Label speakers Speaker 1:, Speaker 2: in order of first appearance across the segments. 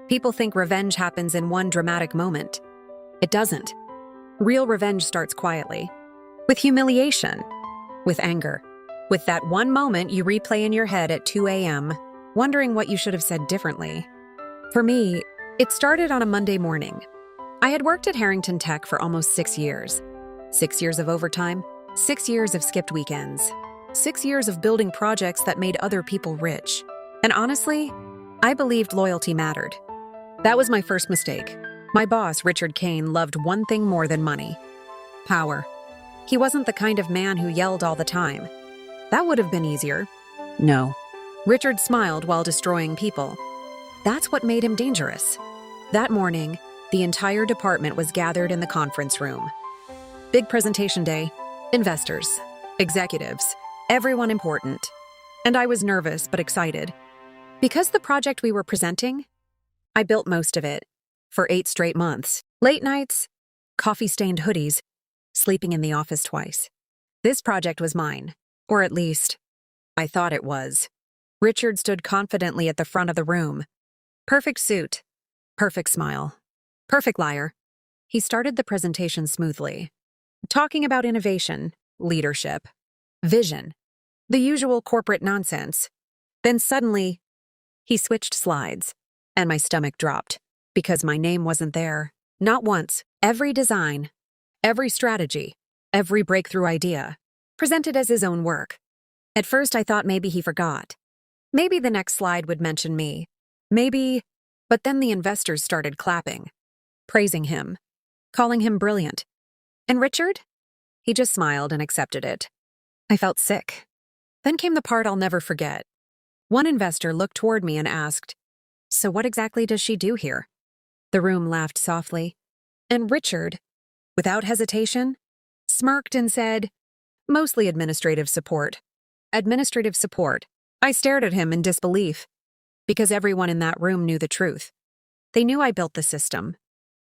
Speaker 1: People think revenge happens in one dramatic moment. It doesn't. Real revenge starts quietly. With humiliation. With anger. With that one moment you replay in your head at 2 a.m., wondering what you should have said differently. For me, it started on a Monday morning. I had worked at Harrington Tech for almost 6 years. 6 years of overtime, 6 years of skipped weekends, 6 years of building projects that made other people rich. And honestly, I believed loyalty mattered. That was my first mistake. My boss, Richard Kane, loved one thing more than money: power. He wasn't the kind of man who yelled all the time. That would have been easier. No. Richard smiled while destroying people. That's what made him dangerous. That morning, the entire department was gathered in the conference room. Big presentation day. Investors, executives, everyone important. And I was nervous but excited. Because the project we were presenting, I built most of it. For 8 straight months. Late nights, coffee-stained hoodies, sleeping in the office twice. This project was mine. Or at least, I thought it was. Richard stood confidently at the front of the room. Perfect suit. Perfect smile. Perfect liar. He started the presentation smoothly, talking about innovation, leadership, vision, the usual corporate nonsense. Then suddenly, he switched slides, and my stomach dropped, because my name wasn't there. Not once. Every design, every strategy, every breakthrough idea, presented as his own work. At first I thought maybe he forgot. Maybe the next slide would mention me. Maybe, but then the investors started clapping, praising him, calling him brilliant. And Richard? He just smiled and accepted it. I felt sick. Then came the part I'll never forget. One investor looked toward me and asked, "So what exactly does she do here?" The room laughed softly, and Richard, without hesitation, smirked and said, "Mostly administrative support." Administrative support. I stared at him in disbelief, because everyone in that room knew the truth. They knew I built the system.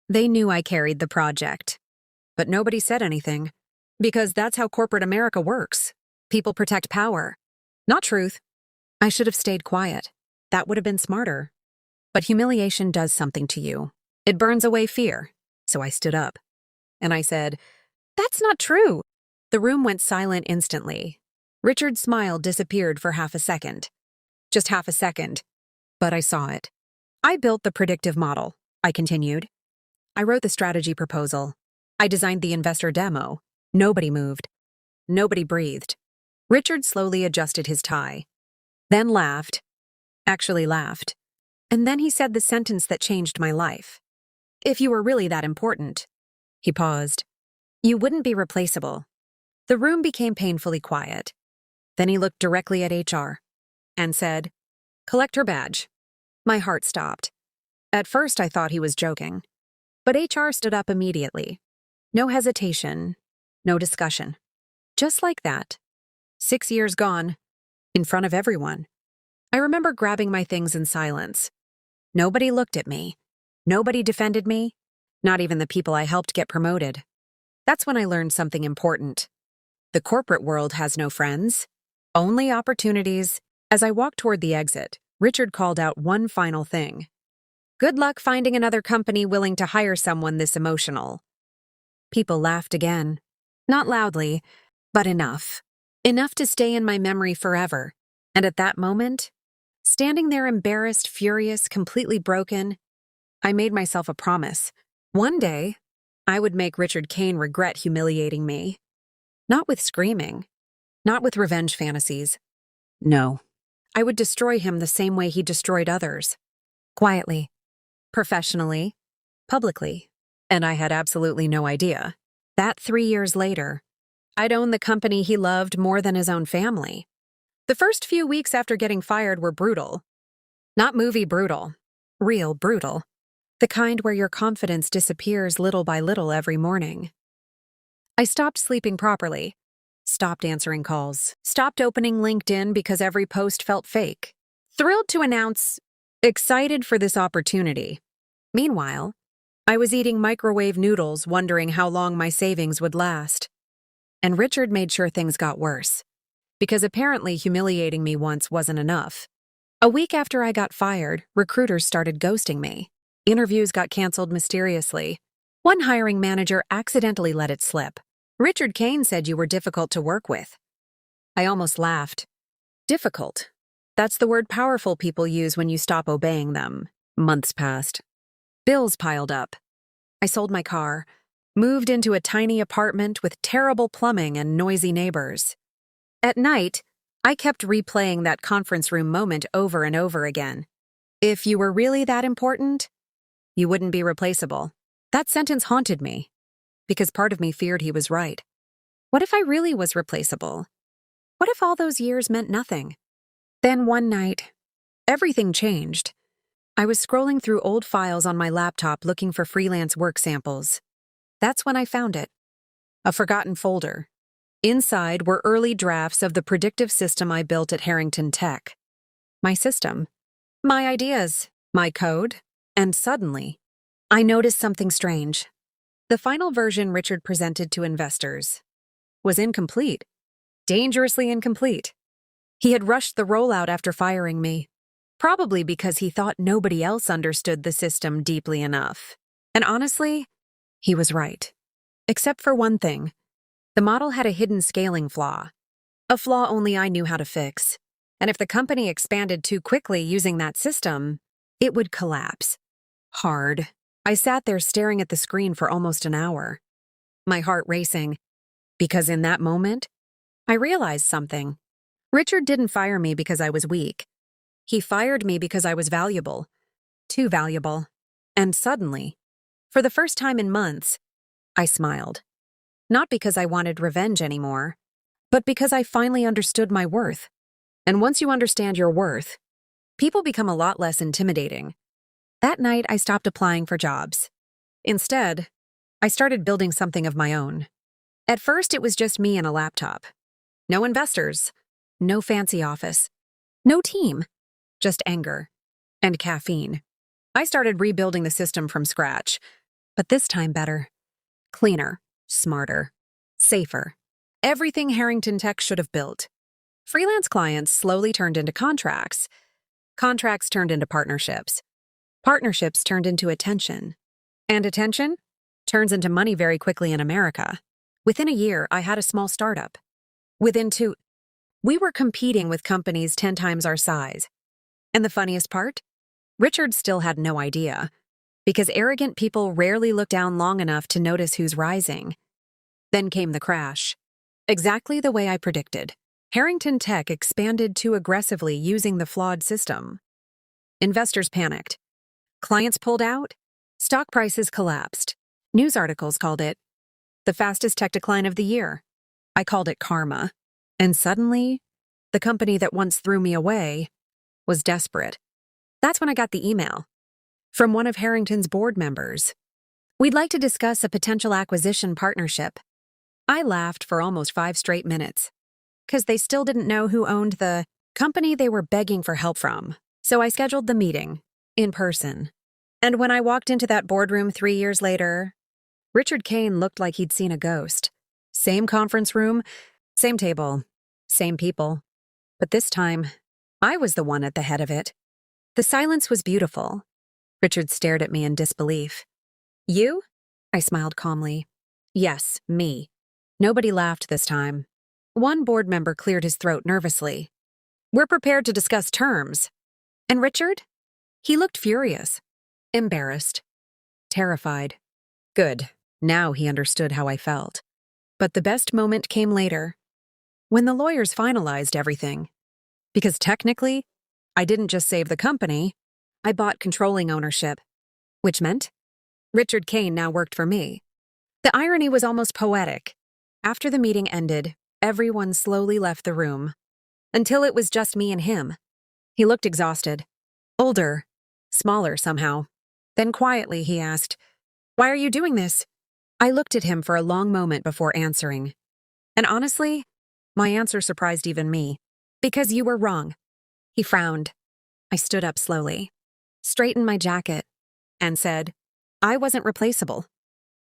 Speaker 1: They knew I carried the project. But nobody said anything, because that's how corporate America works. People protect power, not truth. I should have stayed quiet. That would have been smarter. But humiliation does something to you. It burns away fear. So I stood up. And I said, "That's not true." The room went silent instantly. Richard's smile disappeared for half a second. Just half a second. But I saw it. I built the predictive model, I continued. I wrote the strategy proposal. I designed the investor demo. Nobody moved. Nobody breathed. Richard slowly adjusted his tie. Then laughed. Actually laughed. And then he said the sentence that changed my life. "If you were really that important," he paused, "you wouldn't be replaceable." The room became painfully quiet. Then he looked directly at HR and said, "Collect her badge." My heart stopped. At first I thought he was joking. But HR stood up immediately. No hesitation, no discussion. Just like that. 6 years gone, in front of everyone. I remember grabbing my things in silence. Nobody looked at me. Nobody defended me. Not even the people I helped get promoted. That's when I learned something important. The corporate world has no friends, only opportunities. As I walked toward the exit, Richard called out one final thing. "Good luck finding another company willing to hire someone this emotional." People laughed again. Not loudly, but enough. Enough to stay in my memory forever. And at that moment, standing there embarrassed, furious, completely broken, I made myself a promise. One day, I would make Richard Kane regret humiliating me. Not with screaming. Not with revenge fantasies. No. I would destroy him the same way he destroyed others. Quietly. Professionally. Publicly. And I had absolutely no idea that 3 years later, I'd owned the company he loved more than his own family. The first few weeks after getting fired were brutal. Not movie brutal. Real brutal. The kind where your confidence disappears little by little every morning. I stopped sleeping properly. Stopped answering calls. Stopped opening LinkedIn because every post felt fake. Thrilled to announce, excited for this opportunity. Meanwhile, I was eating microwave noodles, wondering how long my savings would last. And Richard made sure things got worse. Because apparently humiliating me once wasn't enough. A week after I got fired, recruiters started ghosting me. Interviews got canceled mysteriously. One hiring manager accidentally let it slip. Richard Kane said you were difficult to work with. I almost laughed. Difficult. That's the word powerful people use when you stop obeying them. Months passed. Bills piled up. I sold my car, moved into a tiny apartment with terrible plumbing and noisy neighbors. At night, I kept replaying that conference room moment over and over again. If you were really that important, you wouldn't be replaceable. That sentence haunted me, because part of me feared he was right. What if I really was replaceable? What if all those years meant nothing? Then one night, everything changed. I was scrolling through old files on my laptop looking for freelance work samples. That's when I found it. A forgotten folder. Inside were early drafts of the predictive system I built at Harrington Tech. My system. My ideas. My code. And suddenly, I noticed something strange. The final version Richard presented to investors was incomplete. Dangerously incomplete. He had rushed the rollout after firing me, probably because he thought nobody else understood the system deeply enough. And honestly, he was right. Except for one thing. The model had a hidden scaling flaw. A flaw only I knew how to fix. And if the company expanded too quickly using that system, it would collapse. Hard. I sat there staring at the screen for almost an hour, my heart racing, because in that moment, I realized something. Richard didn't fire me because I was weak. He fired me because I was valuable. Too valuable. And suddenly, for the first time in months, I smiled. Not because I wanted revenge anymore, but because I finally understood my worth. And once you understand your worth, people become a lot less intimidating. That night, I stopped applying for jobs. Instead, I started building something of my own. At first, it was just me and a laptop. No investors, no fancy office, no team, just anger and caffeine. I started rebuilding the system from scratch, but this time better. Cleaner, smarter, safer. Everything Harrington Tech should have built. Freelance clients slowly turned into contracts. Contracts turned into partnerships. Partnerships turned into attention. And attention turns into money very quickly in America. Within a year, I had a small startup. Within 2, we were competing with companies 10 times our size. And the funniest part? Richard still had no idea, because arrogant people rarely look down long enough to notice who's rising. Then came the crash. Exactly the way I predicted. Harrington Tech expanded too aggressively using the flawed system. Investors panicked. Clients pulled out. Stock prices collapsed. News articles called it the fastest tech decline of the year. I called it karma. And suddenly, the company that once threw me away was desperate. That's when I got the email from one of Harrington's board members. We'd like to discuss a potential acquisition partnership. I laughed for almost 5 straight minutes, because they still didn't know who owned the company they were begging for help from. So I scheduled the meeting, in person. And when I walked into that boardroom 3 years later, Richard Kane looked like he'd seen a ghost. Same conference room, same table, same people. But this time, I was the one at the head of it. The silence was beautiful. Richard stared at me in disbelief. You? I smiled calmly. Yes, me. Nobody laughed this time. One board member cleared his throat nervously. We're prepared to discuss terms. And Richard? He looked furious, embarrassed, terrified. Good. Now he understood how I felt. But the best moment came later, when the lawyers finalized everything. Because technically, I didn't just save the company, I bought controlling ownership, which meant Richard Kane now worked for me. The irony was almost poetic. After the meeting ended, everyone slowly left the room, until it was just me and him. He looked exhausted, older, smaller somehow. Then quietly he asked, "Why are you doing this?" I looked at him for a long moment before answering. And honestly, my answer surprised even me. Because you were wrong. He frowned. I stood up slowly, straightened my jacket, and said, I wasn't replaceable.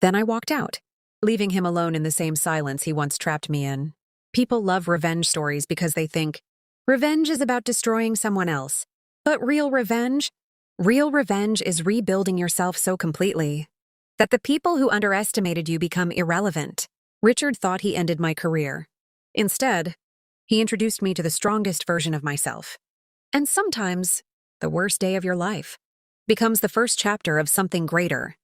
Speaker 1: Then I walked out, leaving him alone in the same silence he once trapped me in. People love revenge stories because they think revenge is about destroying someone else. But real revenge Real revenge is rebuilding yourself so completely that the people who underestimated you become irrelevant. Richard thought he ended my career. Instead, he introduced me to the strongest version of myself. And sometimes, the worst day of your life becomes the first chapter of something greater.